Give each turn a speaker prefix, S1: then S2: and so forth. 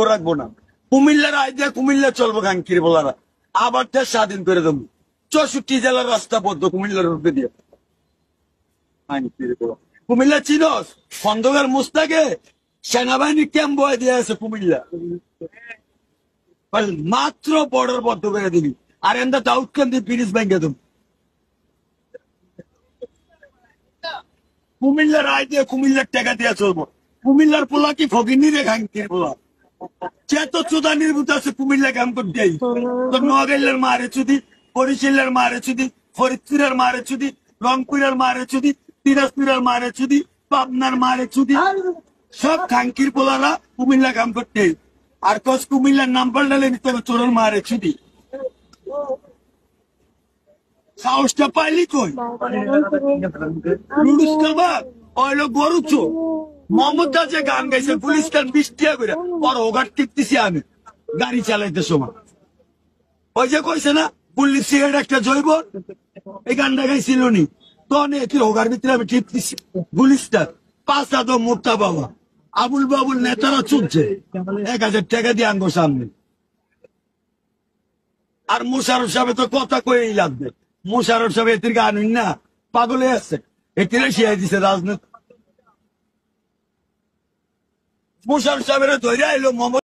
S1: রাখবো না। কুমিল্লার আইডিয়া কুমিল্লা চলবো গাঙ্কির বলারা আবার দেশ স্বাধীন করে দেবো। 64 জেলার রাস্তা বদ্ধ কুমিল্লার রূপে দিয়ে। কুমিল্লা চিনস খন্দকার মুস্তাকে সেনাবাহিনী ক্যাম্প বয়ে দিয়ে আছে কুমিল্লা। মাত্র বর্ডার বদ্ধ করে দিবি আর এন্দা দাউদ কান্দি ব্রিজ ভেঙে দেবো। কুমিল্লার আইডিয়া কুমিল্লার টাকা দিয়ে চলবো। কুমিল্লার পোলা কি ফকিনি রে গাঙ্কির পোলা চেত চোদা নির্ভূত আছে কুমিল্লা ক্যাম্প করতে তো নোয়াখালীর মারে চুদি, বরিশালের মারে চুদি, ফরিদপুরের মারে চুদি, রংপুরের মারে চুদি, দিনাজপুরের মারে চুদি, পাবনার মারে চুদি, সব খাঙ্কির পোলারা কুমিল্লা ক্যাম্প করতে আর কস কুমিল্লার নাম পাল্টালে নিতে হবে চোরের মারে চুদি। সাহসটা পাইলি কই লুডুস কাবাব ওইলো গরু চো মমতা যে গান গাইছে পুলিশ কান 20 টাকা করে পর ওগার টিপতেছি আমি গাড়ি চালাইতে সময়। ওই যে কইছে না পুলিশ সিগারেট একটা জৈব এই গানটা গাইছিল নি তো কি ওগার ভিতরে আমি টিপতেছি পুলিশটা 5 হাত মোটা বাবা আবুল বাবুল নেতারা চলছে 1000 টাকা দিয়ে আনবো সামনে। আর মুশারফ সাহেব তো কথা কয়েই লাগবে। মুশারফ সাহেব এতির গান না পাগলে আছে এতিরে শিয়াই দিছে রাজনীতি। মুশারফ সাহেবের ধরে এলো